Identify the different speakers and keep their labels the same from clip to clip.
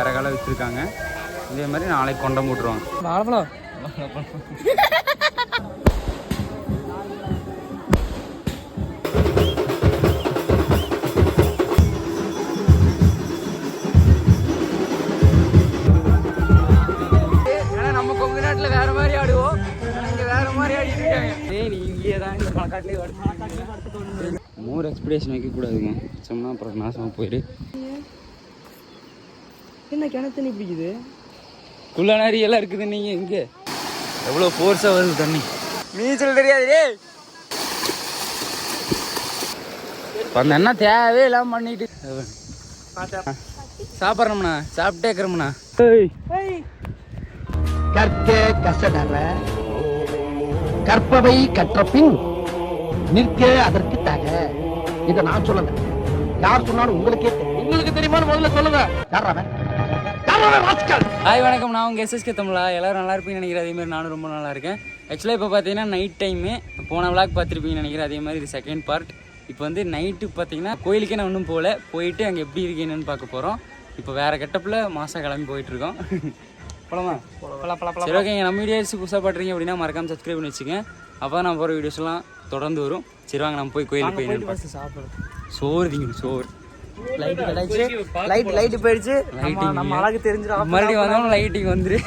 Speaker 1: விறகால வச்சுருக்காங்க. இதே மாதிரி நாளைக்கு கொண்டம் போட்டுருவாங்க. வாழைப்பழம் நம்ம கொங்கு நாட்டில் வேற மாதிரி ஆடுவோம், இங்கே வேற மாதிரி ஆடிட்டு இருக்காங்க. நீ இங்கே தான் இந்த பழக்காட்டிலே மோர் எக்ஸ்பிரேஷன் வைக்கக்கூடாதுங்க, வச்சோம்னா அப்புறம் நாசமாக போயிடு. என்ன கிணத்து தண்ணி பிடிக்குது, குள்ள நாரி எல்லாம் இருக்குது. நீங்கள் இங்கே எவ்வளோ ஃபோர்ஸாக வருது தண்ணி, நீச்சல் தெரியாது. அந்த என்ன தேவையே இல்லாமல் பண்ணிட்டு சாப்பிட்றோம்ண்ணா, சாப்பிட்டே இருக்கிறோம்ண்ணா.
Speaker 2: கற்க கசடற கற்பவை கற்ற பின் நிற்க அதற்கு தக. இதை நான் சொல்லல, யார் சொன்னாலும் உங்களுக்கே தெரியும். உங்களுக்கு தெரியுமா முதல்ல சொல்லுங்க.
Speaker 1: ஹாய் வணக்கம், நான் உங்கள் எஸ்எஸ்கே தமிழா. எல்லோரும் நல்லா இருப்பீங்கன்னு நினைக்கிறேன். அதேமாதிரி நானும் ரொம்ப நல்லா இருக்கேன். ஆக்சுவலாக இப்போ பார்த்தீங்கன்னா நைட் டைமு, போன விளாக் பார்த்துருப்பீங்கன்னு நினைக்கிறேன். அதே மாதிரி இது செகண்ட் பார்ட். இப்போ வந்து நைட்டு பார்த்தீங்கன்னா கோயிலுக்கே நான் ஒன்றும் போகல, போயிட்டு அங்கே எப்படி இருக்கேன்னு பார்க்க போகிறோம். இப்போ வேறு கெட்டப்பில் மாதம் கிளம்பி போயிட்டுருக்கோம். போலாமா? சரி ஓகேங்க. நம்ம வீடியோஸ் புதுசாக பாட்டுறீங்க அப்படின்னா மறக்காமல் சப்ஸ்கிரைப் பண்ணி வச்சுங்க. அப்போ நான் போகிற வீடியோஸ்லாம் தொடர்ந்து வரும். சரி வாங்க நம்ம போய் கோயிலுக்கு போய் சாப்பிடுறோம். சோறு திங்க, சோறு
Speaker 3: லைட் கிடைச்சு, லைட் போயிடுச்சு. நம்ம அழகு தெரிஞ்சிடும்.
Speaker 1: மறுபடியும் வந்தாலும் லைட்டிங் வந்துரு.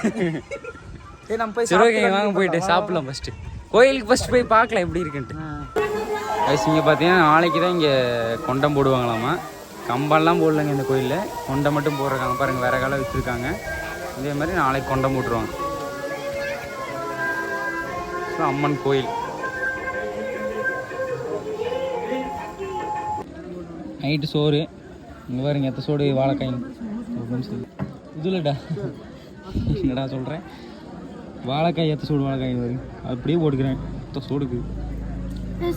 Speaker 1: சரி ஓகே வாங்க போயிட்டு சாப்பிடலாம். ஃபஸ்ட்டு கோயிலுக்கு ஃபஸ்ட்டு போய் பார்க்கலாம் எப்படி இருக்குன்ட்டு. இங்கே பார்த்தீங்கன்னா நாளைக்கு தான் இங்கே கொண்டம் போடுவாங்களாமா. கம்பெல்லாம் போடலைங்க இந்த கோயிலில், கொண்டை மட்டும் போடுறாங்க. பாருங்கள் விறகால வச்சுருக்காங்க. இதே மாதிரி நாளைக்கு கொண்டம் போட்டுருவாங்க. ஸோ அம்மன் கோயில் நைட்டு சோறு. இங்கே பாருங்க எத்த சோடு வாழைக்காய் இதுலடா என்னடா சொல்கிறேன், வாழைக்காய் எத்த சோடு வாழைக்காய் வருங்க அப்படியே போட்டுக்கிறேன். சோடுக்கு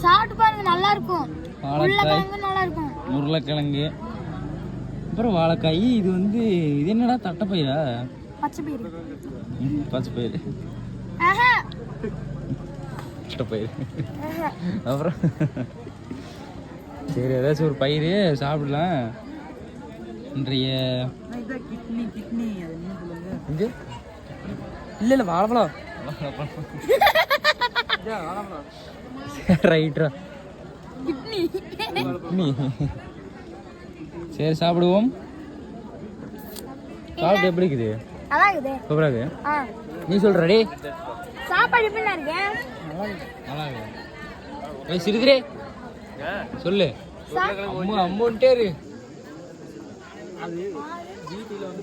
Speaker 4: சாப்பிட்டு பாருங்க, நல்லா இருக்கும்.
Speaker 1: வாழைக்காய்,
Speaker 4: நல்லா இருக்கும்.
Speaker 1: உருளைக்கிழங்கு, அப்புறம் வாழைக்காய். இது வந்து இது என்னடா தட்டைப்பயிரா?
Speaker 4: பச்சை பயிறு.
Speaker 1: பச்சை பயிறு, தட்டைப்பயிறு. அப்புறம் சரி ஏதாச்சும் ஒரு பயிர் சாப்பிடலாம். இன்றைய
Speaker 3: கிட்னி
Speaker 1: இது
Speaker 3: இல்ல வாழைப்பழம்
Speaker 1: ரைட்ரா கிட்னி. சரி சாப்பிடுவோம். சாப்பிட்டு எப்படி இருக்குது? சூப்பரா இருக்கு. நீ சொல்றடி
Speaker 4: சாப்பாடு எப்படி இருக்கு?
Speaker 1: நல்லா இருக்கு. சிறுதுரே சொல்லு. அம்மா அம்மன்ட்டே இரு. அது ஜிடில வந்து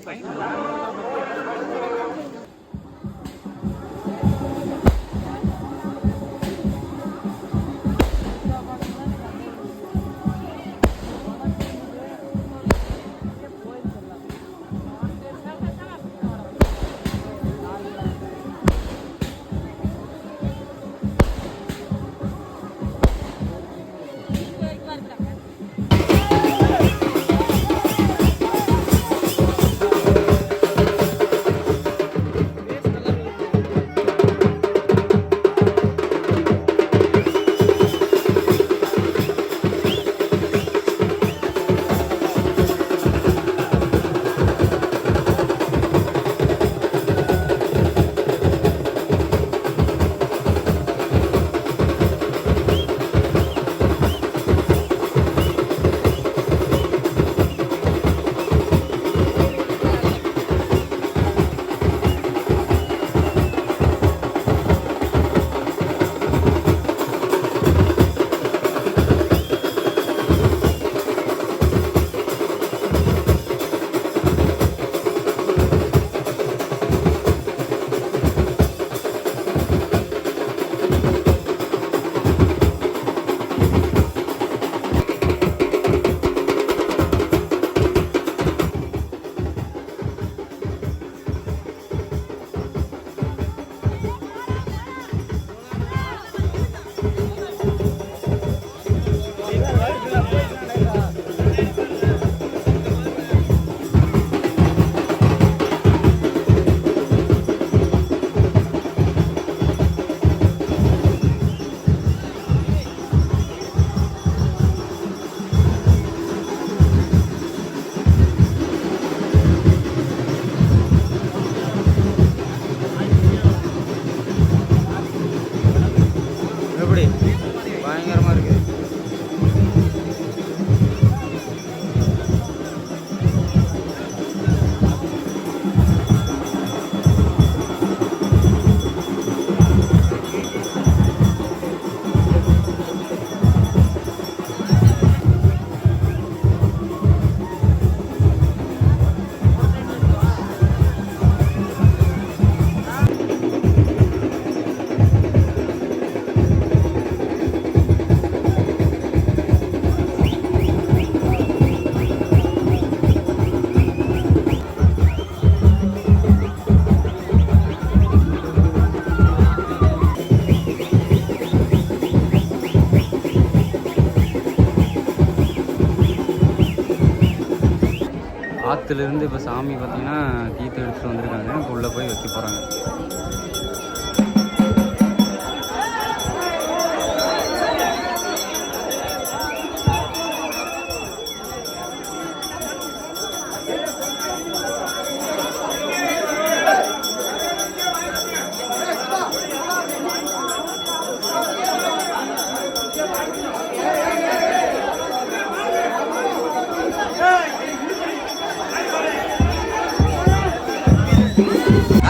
Speaker 1: குளத்துலேருந்து இப்போ சாமி பார்த்தீங்கன்னா தீர்த்தம் எடுத்துகிட்டு வந்திருக்காங்க. இப்போ உள்ளே போய் வைக்க போகிறாங்க.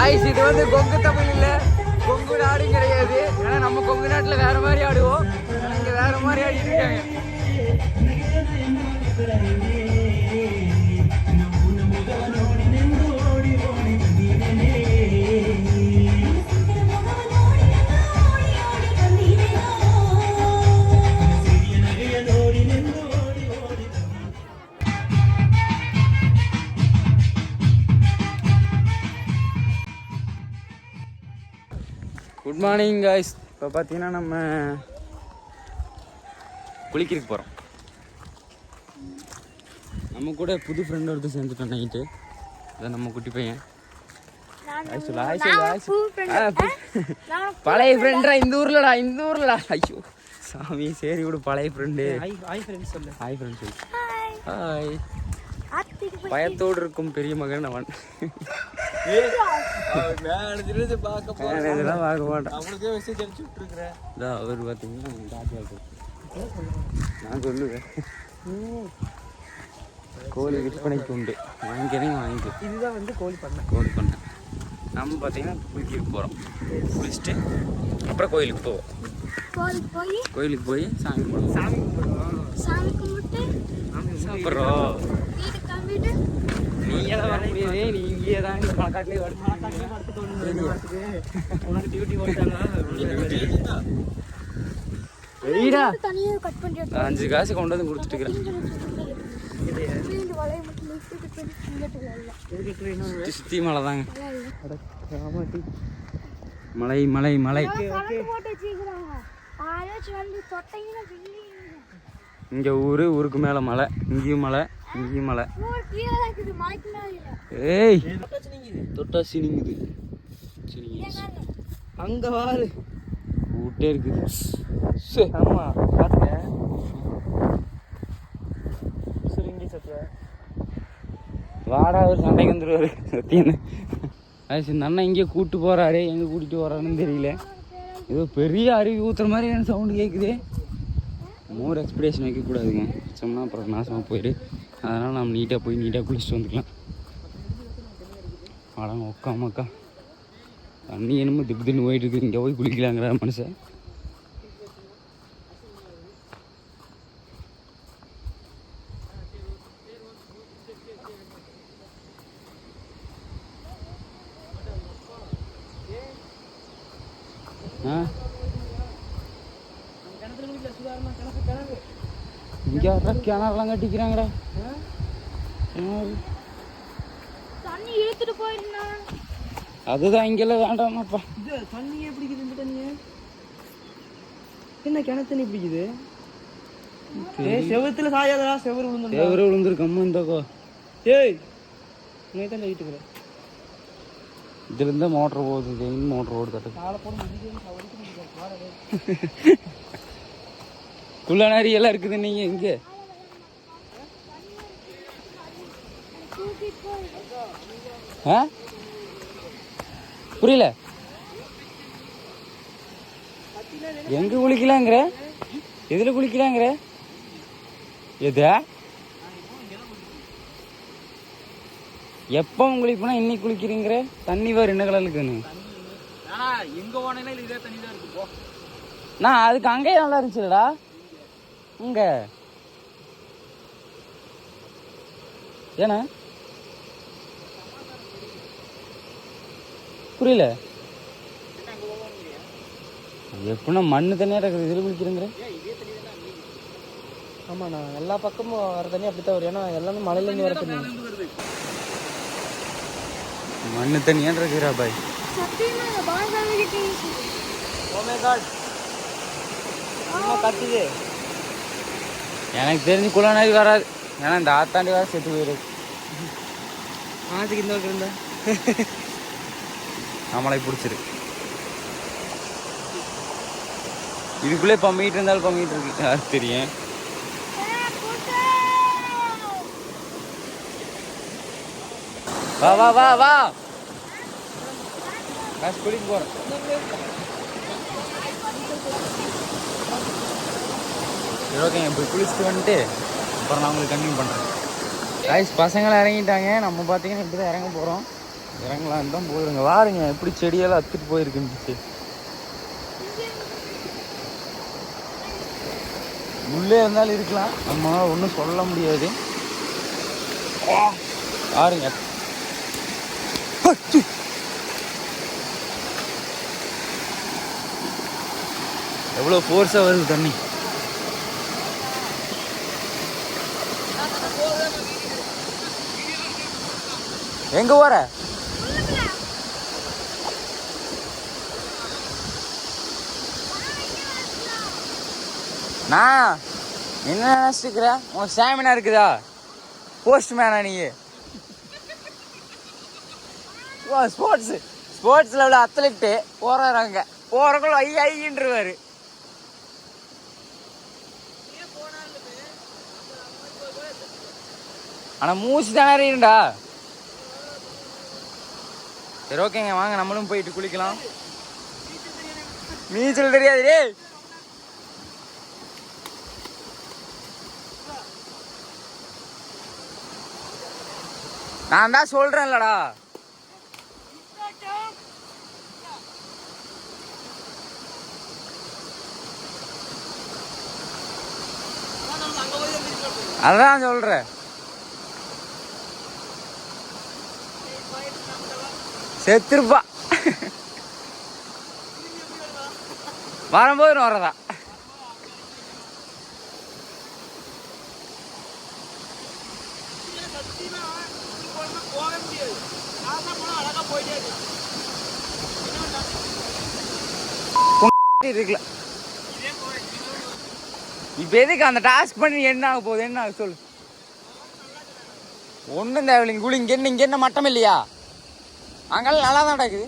Speaker 1: ஐஸ் இது வந்து கொங்கு தமிழ் இல்லை, கொங்கு நாடும் கிடையாது. ஏன்னா நம்ம கொங்கு நாட்டில் வேற மாதிரி ஆடுவோம், இங்கே வேற மாதிரி ஆடிட்டு இருக்காங்க. Good morning guys. இப்போ பார்த்தீங்கன்னா நம்ம குளிக்கிறதுக்கு போகிறோம். நம்ம கூட புது ஃப்ரெண்ட் ஒருத்தர் சேர்ந்துட்டோம் நைட்டு. அதான் நம்ம குட்டி பையன். பழைய ஃப்ரெண்டா இந்த ஊர்லடா. ஐயோ சாமி, சரி விடு. பழைய ஃப்ரெண்டு. ஹாய் ஃப்ரெண்ட்ஸ் சொல்லு. ஹாய். பயத்தோடு இருக்கும் பெரிய மகன் அவன். அவர் பார்த்தீங்கன்னா நான் சொல்லுவேன், கோழி விற்பனைக்கு உண்டு, வாங்கிக்க. இதுதான் வந்து கோழி பண்ணை. நம்ம பார்த்தீங்கன்னா குளிக்கிறதுக்கு போகிறோம். குளிச்சுட்டு அப்புறம் கோயிலுக்கு போவோம். கோயிலுக்கு போய் சாமி கும்பிட்டு சாப்பிட்றோம். நீ எல்லாம் வர முடியாது, நீ இங்கேயே தான் இந்த பழக்காட்டிலே உனக்கு டியூட்டி போட்டாங்க. 5 காசு கொண்டு வந்து கொடுத்துட்டு இருக்கிறேன். சுத்தி மலை தாங்க. மலை இங்க ஊருக்கு மேல மலை, இங்கேயும் மலை. ஏய் தொட்டா சினிங்குது. அங்க வாரு ஊட்டே இருக்குது. ஆமா பாத்துக்க. வாடா ஒரு சண்டைக்கு வந்துடுவாரு சத்தியன்னு. இந்த அண்ணன் இங்கே கூப்பிட்டு போறாரு, எங்கே கூட்டிட்டு போறாருன்னு தெரியல. ஏதோ பெரிய அருவி ஊத்துற மாதிரி எனக்கு சவுண்டு கேட்குது. மோர் எக்ஸ்பெக்டேஷன் வைக்கக்கூடாதுங்க, வச்சோம்னா அப்புறம் நாசமாக போயிடு. அதனால் நம்ம நீட்டாக போய் நீட்டாக குளிச்சுட்டு வந்துக்கலாம். அடங்க உக்காமக்கா தண்ணி என்னமோ திப்பு போயிட்டு இருக்குது. இங்கே போய் குளிக்கலாங்கிற மனுஷன். இங்கே கிணறுலாம் கட்டிக்கிறாங்கடா. அதுதான் இங்கெல்லாம் வேண்டாமாப்பா.
Speaker 3: தண்ணியே பிடிக்குது. இந்த தண்ணியே என்ன கிணத்து தண்ணி பிடிக்குது? செவத்துல சாயாதா? செவரு
Speaker 1: விழுந்துருக்கு. அம்மா இந்தக்கோ.
Speaker 3: ஏய் நீ தான் லைட்டு
Speaker 1: இதுல இருந்தா மோட்டர் போகுது. மோட்டர் ஓடுது. குள்ளநாரி எல்லாம் இருக்குது. நீங்க இங்க புரியல. எங்க குளிக்கலாங்கிற? எதுல குளிக்கலாங்கிற? எதா எப்போ குளிப்போனா இன்னைக்கு குளிக்கிறீங்கிற? தண்ணி வேறு என்ன கலர் இருக்குன்னு
Speaker 3: எங்க போனேன்னா இதே தண்ணி தான் இருக்கு.
Speaker 1: நான் அதுக்கு அங்கேயே நல்லா இருந்துச்சுடா. இங்க ஏன்னா புரியல. எப்படின்னா மண்ணு தண்ணியா இருக்குது. இதில் குளிக்கிறேங்கிற?
Speaker 3: ஆமா நான் எல்லா பக்கமும் வர தண்ணி அப்படித்தான் வரும். ஏன்னா எல்லாமே மழையில இருந்து வர தண்ணி.
Speaker 1: மண்ணு தண்ணியா இருக்கிறா பாய்.
Speaker 3: கத்துது.
Speaker 1: எனக்கு தெரிஞ்சு குளநாரி வராது. ஏன்னா இந்த ஆத்தாண்டி வர செத்து போயிருக்கு.
Speaker 3: ஆத்துக்கு இந்த பக்கம் இருந்தா
Speaker 1: நம்மளை பிடிச்சிரு. இதுக்குள்ளே பம்பிட்டு இருந்தாலும் பம்பிட்டு இருக்கு, யாருக்கு தெரியும். வா வா வா வா காசு குளிக்க போகிறேன். சரி ஓகேங்க, இப்போ குளிச்சுட்டு வந்துட்டு அப்புறம் நான் உங்களுக்கு கண்டினியூ பண்ணுறேன். காய்ஸ் பசங்களாம் இறங்கிட்டாங்க. நம்ம பார்த்தீங்கன்னா இப்படி தான் இறங்க போகிறோம். இறங்கலான்னு தான் போயிருங்க. வாருங்க எப்படி செடியெல்லாம் அத்துட்டு போயிருக்குன்னு. உள்ளே இருந்தாலும் இருக்கலாம், நம்ம ஒன்றும் சொல்ல முடியாது. பாருங்க எவ்வளோ ஃபோர்ஸாக வருது தண்ணி. எங்க போற? நான் என்ன நினைச்சிருக்கிற? உன் ஸ்டாமினா இருக்குதா? போஸ்ட் மேனா நீ? ஸ்போர்ட்ஸ்ல உள்ள அத்லெட்டு போறாங்க, போறக்குள்ள ஐயன்றுவாரு. ஆனா மூச்சு தானேடா. சரி ஓகேங்க, வாங்க நம்மளும் போயிட்டு குளிக்கலாம். நீச்சல் தெரியாது டே. நான் தான் சொல்றேன்லடா. அதான் சொல்றேன். செத்துருப்பா. வரும்போது வரதா. இருக்குல்ல இப்ப எதுக்கு அந்த டாஸ்க் பண்ணி என்ன ஆக போகுது? என்ன ஆக சொல்லு. ஒன்றும் தேவையில்லைங்க. குளி இங்க என்ன மட்டம் இல்லையா? அங்கெல்லாம் நல்லா தான் இருக்குது.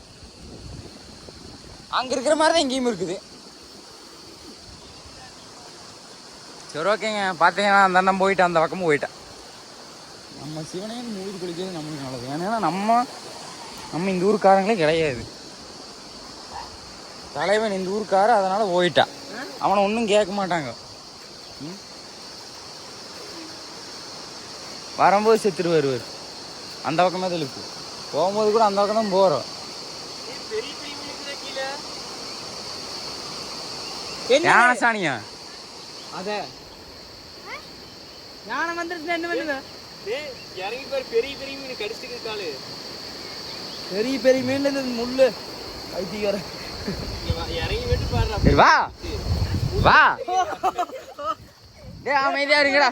Speaker 1: அங்க இருக்கிற மாதிரி தான் இங்கேயும் இருக்குது. சரி ஓகேங்க, பார்த்தீங்கன்னா அந்த அண்ணன் போயிட்டு அந்த பக்கமும் போயிட்டேன். நம்ம சிவனையும் ஊர் குளிக்கிறது நம்மளுக்கு நல்லது. ஏன்னா நம்ம இந்த ஊருக்காரங்களே கிடையாது. தலைவன் இந்த ஊருக்கார, அதனால போயிட்டான். அவனை ஒன்றும் கேட்க மாட்டாங்க. வரும்போது செத்துட்டு வருவார். அந்த பக்கமே தான் இருக்கு. போகும்போது கூட அந்த பக்கம் தான் போகிறோம். யானை சாணியா?
Speaker 3: அத யானை வந்துருச்சு. என்ன பண்ணுங்க?
Speaker 5: இறங்கி பாரு, பெரிய பெரிய மீன் கடிச்சிட்டு இருக்காளு.
Speaker 3: பெரிய பெரிய மீன்ல இந்த முள்ளு ஐத்திக்கார
Speaker 5: இறங்கி விட்டு பாரு.
Speaker 1: சரி வா வா. டேய் அமைதியா இருங்கடா.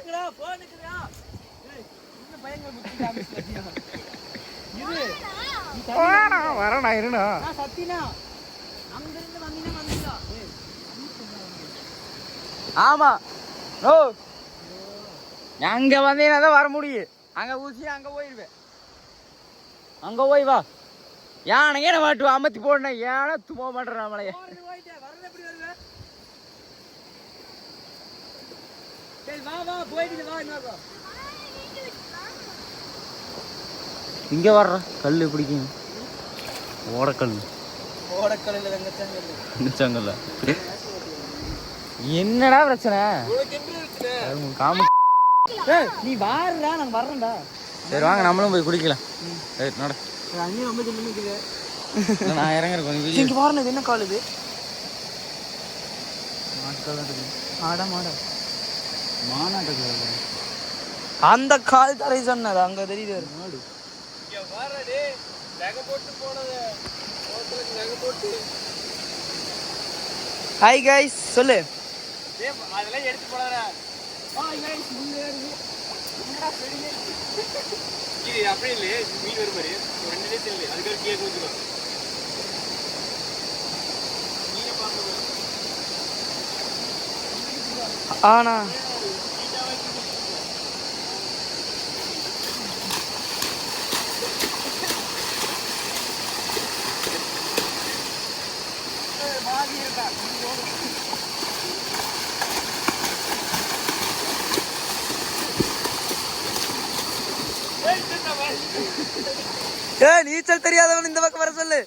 Speaker 1: வரண்ணா இருண்ணா. ஆமா ஓ, அங்க வந்தீங்கன்னா தான் வர முடியும். அங்க ஊசி அங்க போயிருவேன். அங்க போய் வா. யானை ஏன மாட்டு அமர்த்தி போடணும். ஏன்னா போக மாட்டேன் நம்மளைய. இங்க வர்ற கல்லு பிடிக்கும். ஓடக்கல் வெங்கச்சங்கல்ல. என்னடா பிரச்சனை?
Speaker 3: நீ வாருடா, நான் வர்றேன்டா.
Speaker 1: சரி வாங்க நம்மளும் போய் குடிக்கலாம். நட.
Speaker 3: அங்கேயும் ரொம்ப ஜில்லுன்னு இருக்குது.
Speaker 1: நான் இறங்குறேன் கொஞ்சம்.
Speaker 3: இங்க பாருங்க, என்ன கால் இது? ஆடா மாடா
Speaker 1: மாநாட்டுக்கு
Speaker 3: அந்த கால் தரை சொன்னது அங்க தெரியுது. மாடு ஹாய் கைஸ் சொல்லு.
Speaker 5: அதெல்லாம் எடுத்து போடாதா. இது அப்படியே இல்லையே, மீன் வரும் மாதிரி 2 டேஸ் இல்லை. அதுக்காக கீழே ஊற்றிக்கலாம். மீனை பார்க்கணும்.
Speaker 3: ஆனா நீச்சல் தெரியாதவன் இந்த பக்கம் வர சொல்லு.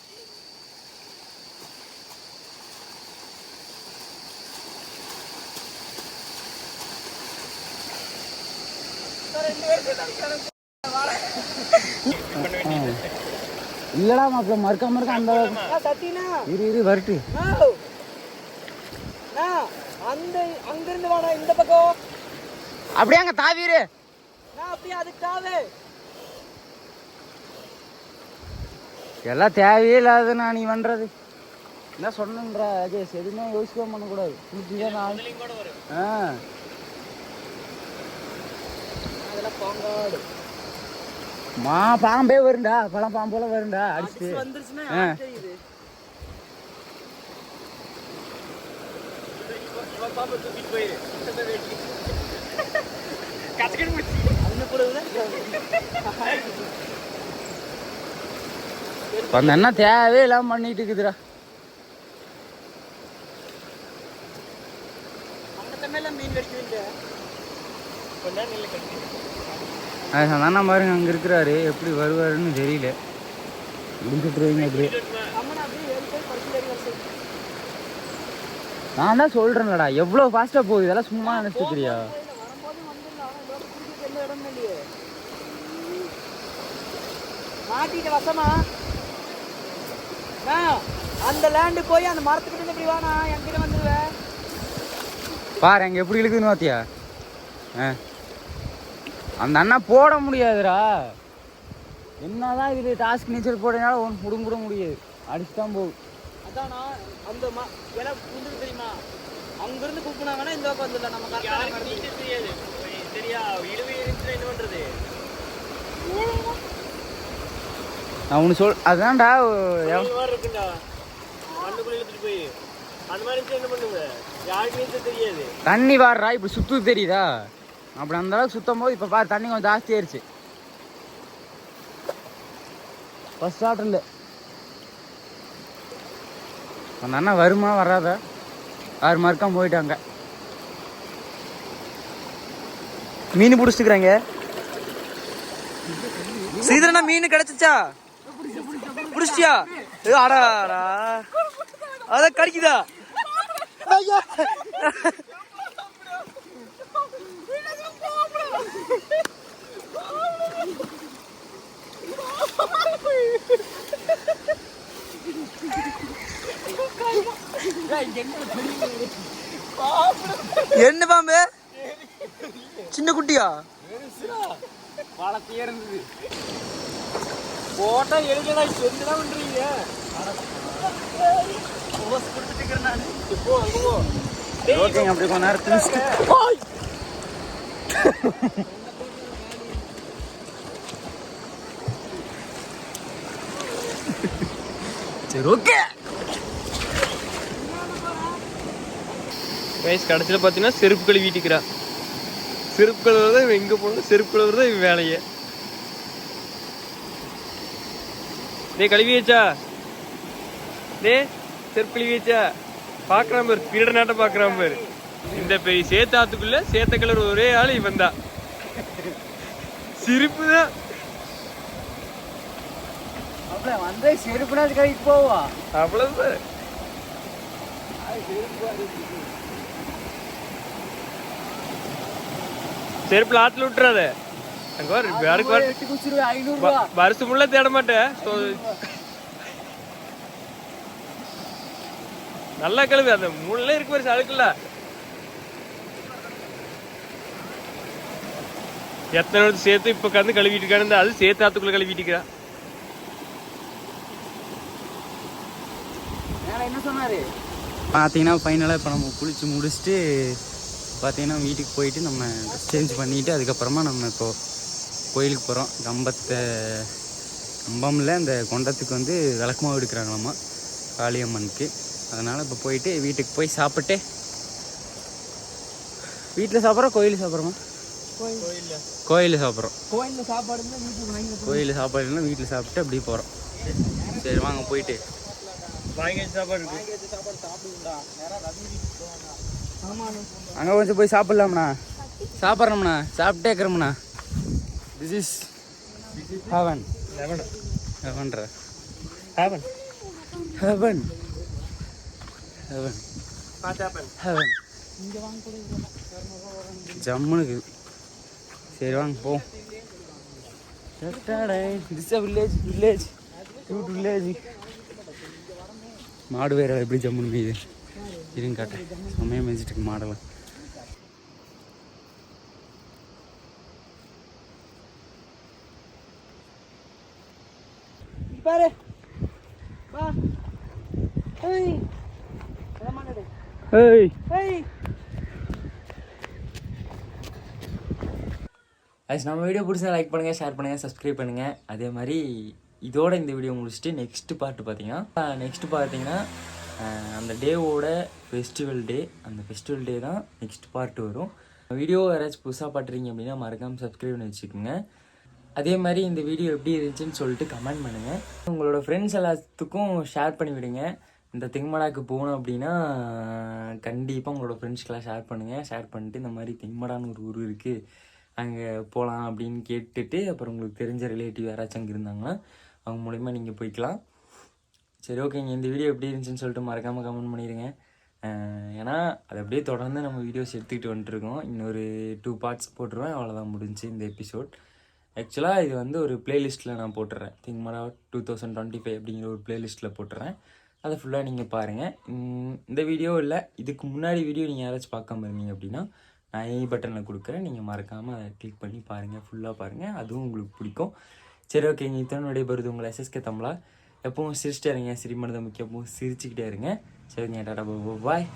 Speaker 1: இல்லடா மாப்பிள்ள மறுக்க அந்த இரு வரட்டு.
Speaker 3: அந்த அங்க இருந்து வாடா இந்த பக்கம்.
Speaker 1: அப்படியே அங்க தாவீரு.
Speaker 3: அப்படியே அதுக்கு தாவே.
Speaker 1: எல்லாம் தேவையே இல்லாத நீ பண்றது என்ன சொன்னன்ற அஜேஷ், எதுவுமே யோசிக்க பண்ணக்கூடாது. பாம்பே வருண்டா, பழம் பாம்போல வருண்டா அடிச்சுட்டு அந்த என்ன தேவையே இல்லாம பண்ணிட்டு இருக்குதுடா. அண்ணா பாருங்க அங்க இருக்கிறாரு, எப்படி வருவாருன்னு தெரியல. நான் தான் சொல்றேன்லடா எவ்வளவு ஃபாஸ்டா போகுது, இதெல்லாம் சும்மா நினைச்சுக்கிறியா?
Speaker 3: மாட்டிட்டு வசமா அந்த லேண்டு போய் அந்த மரத்துக்கிட்ட இப்படி வானா என்கிட்ட வந்துடுவேன்
Speaker 1: பாரு அங்க எப்படி இழுக்குதுன்னு பாத்தியா? அந்த அண்ணா போட முடியாதுடா. என்னதான் இது டாஸ்க் நீச்சல் போடுறதுனால ஒன்று முடுங்க முடியாது, அடிச்சுதான் போகும்.
Speaker 3: அதானா அந்த இலை புந்துக்கு தெரியுமா? அங்கிருந்து கூப்பினாங்கன்னா இந்த பக்கம் வந்துடல. நம்ம தெரியாது சரியா? இழுவை இருந்துச்சுன்னா என்ன பண்றது?
Speaker 1: நான் ஒன்று அதான்டா
Speaker 5: இருக்குண்டா மண்ணுக்குள்ள இழுத்துட்டு போய் அந்த மாதிரி என்ன பண்ணுங்க, யாருக்குமே தெரியாது.
Speaker 1: தண்ணி வாடுறா இப்படி சுத்து தெரியுதா? அப்படி அந்த அளவுக்கு சுத்தம் போது இப்ப பாரு தண்ணி கொஞ்சம் ஜாஸ்தி ஆயிடுச்சு. ஃபர்ஸ்ட் ஸ்டார்டர்ல அந்த அண்ணா வருமா வராத 6 மார்க்கம் போயிட்டாங்க.
Speaker 3: மீன் பிடிச்சிக்கிறாங்க. சீதனா மீன் கிடைச்சிச்சா? பிடிச்சியா? ஆடாடா அத கடிக்குதா? ஐயா என்ன பாம்பு? சின்ன குட்டியா?
Speaker 5: வளர்த்தியே இருந்தது. போட்டா எழுதினா என்னதான் பண்றீங்க? இப்போ அங்க போ.
Speaker 1: ஓகேங்க, அப்படி கொஞ்ச நேரம் திணிச்சுட்டு சரி ஓகே.
Speaker 5: கடைசியில் பார்த்தீங்கன்னா செருப்பு கழுவிட்டிக்கிறா. செருப்பு கழுவுறதா இவன் எங்கே போகணும், செருப்பு கழுவுறதா இவன் வேலையை. டே கழுவியாச்சா? டே செருப்பு கழுவியாச்சா? பார்க்குறான் பேர், திருட நாட்டம் பார்க்குறான் பேர். இந்த பெரிய சேத்தாத்துக்குள்ள சேத்த கலர் ஒரே ஆள் இவன் தான். சிரிப்பு தான்.
Speaker 1: வந்து செருப்புனா கழிக்கு போவா
Speaker 5: அவ்வளவுதான். செருப்புல ஆத்துல விட்டுறாத. வருஷம் முள்ள தேட மாட்டேன். நல்லா கழுவு, அந்த முள்ள இருக்கு மாதிரி அழுக்குல்ல. எத்தனை வருஷம் சேர்த்து இப்ப கந்து கழுவிட்டு இருக்கானு, அது சேர்த்து ஆத்துக்குள்ள கழுவிட்டு இருக்கா.
Speaker 1: என்ன சொன்னாரு பார்த்தீங்கன்னா ஃபைனலாக இப்போ நம்ம குளிச்சு முடிச்சுட்டு பார்த்தீங்கன்னா வீட்டுக்கு போயிட்டு நம்ம ட்ரெஸ் சேஞ்ச் பண்ணிவிட்டு அதுக்கப்புறமா நம்ம இப்போது கோயிலுக்கு போகிறோம். கம்பமில் இந்த கொண்டத்துக்கு வந்து விளக்கமாக எடுக்கிறாங்களாம்மா காளியம்மனுக்கு. அதனால் இப்போ போயிட்டு வீட்டுக்கு போய் சாப்பிட்டு வீட்டில் சாப்பிட்றோம் கோயிலில் சாப்பிட்றோமா? கோயிலில் சாப்பிட்றோம்.
Speaker 3: கோயிலில் சாப்பாடு
Speaker 1: கோயிலில் சாப்பாடு இல்லைன்னா வீட்டில் சாப்பிட்டு அப்படியே போகிறோம். சரி வாங்க போயிட்டு அங்கே கொஞ்சம் போய் சாப்பிட்லாம்ண்ணா. சாப்பிட்றோம்ண்ணா, சாப்பிட்டே இருக்கிறோம்ண்ணா. This is heaven. ஹெவன்ரா
Speaker 5: heaven
Speaker 1: heaven heaven
Speaker 5: what happen
Speaker 1: heaven ஜம்முனுக்கு. சரி வாங்க போ. This village village cute village. மாடு வேற எப்படி ஜம்முன்னு மேயுது. இருங்க காட்டேன். செம்மையாக மேய்ச்சிட்டு இருக்கு மாடெல்லாம்.
Speaker 3: பாரு வா. ஏய்
Speaker 1: ஏய்
Speaker 3: ஏய்
Speaker 1: ஆஸ் நம்ம வீடியோ பிடிச்சா லைக் பண்ணுங்கள், ஷேர் பண்ணுங்கள், சப்ஸ்கிரைப் பண்ணுங்கள். அதே மாதிரி இதோட இந்த வீடியோ முடிச்சுட்டு நெக்ஸ்ட் பார்ட் பார்த்தீங்கன்னா அந்த டேவோட ஃபெஸ்டிவல் டே, அந்த ஃபெஸ்டிவல் டே தான் நெக்ஸ்ட் பார்ட் வரும். வீடியோ யாராச்சும் புதுசாக பார்க்குறீங்க அப்படின்னா மறக்காமல் சப்ஸ்கிரைப் பண்ணி வச்சுக்கோங்க. அதே மாதிரி இந்த வீடியோ எப்படி இருந்துச்சுன்னு சொல்லிட்டு கமெண்ட் பண்ணுங்கள். உங்களோட ஃப்ரெண்ட்ஸ் எல்லாத்துக்கும் ஷேர் பண்ணி விடுங்க. இந்த திங்மடாக்கு போகணும் அப்படின்னா கண்டிப்பாக உங்களோட ஃப்ரெண்ட்ஸ்க்கெலாம் ஷேர் பண்ணுங்கள். ஷேர் பண்ணிட்டு இந்த மாதிரி திங்மடான்னு ஒரு ஊர் இருக்குது, அங்கே போகலாம் அப்படின்னு கேட்டுட்டு அப்புறம் உங்களுக்கு தெரிஞ்ச ரிலேட்டிவ் யாராச்சும் அங்கே இருந்தாங்கன்னா அவங்க மூலிமா நீங்கள் போய்க்கலாம். சரி ஓகேங்க, இந்த வீடியோ எப்படி இருந்துச்சுன்னு சொல்லிட்டு மறக்காமல் கமெண்ட் பண்ணிடுங்க. ஏன்னா அது அப்படியே தொடர்ந்து நம்ம வீடியோஸ் எடுத்துக்கிட்டு வந்துட்டுருக்கோம். இன்னொரு 2 பார்ட்ஸ் போட்டுருவேன், அவ்வளோதான் முடிஞ்சு இந்த எபிசோட். ஆக்சுவலாக இது வந்து ஒரு ப்ளேலிஸ்ட்டில் நான் போட்டுறேன். திங்மடா 2025 அப்படிங்கிற ஒரு ப்ளேலிஸ்ட்டில் போட்டுறேன். அதை ஃபுல்லாக நீங்கள் பாருங்கள். இந்த வீடியோ இல்லை, இதுக்கு முன்னாடி வீடியோ நீங்கள் யாராச்சும் பார்க்காம இருந்தீங்க அப்படின்னா நான் ஐ பட்டனில் கொடுக்குறேன், நீங்கள் மறக்காமல் அதை கிளிக் பண்ணி பாருங்கள், ஃபுல்லாக பாருங்கள், அதுவும் உங்களுக்கு பிடிக்கும். சரி ஓகேங்க, இத்தனை விடைபெறுது உங்களை SSK தமிழா. எப்பவும் சிரிச்சிட்டே இருங்க, சிரிமனதை முக்கியம், எப்பவும் சிரிச்சுக்கிட்டே இருங்க. சரிங்க, டாடா பாய்.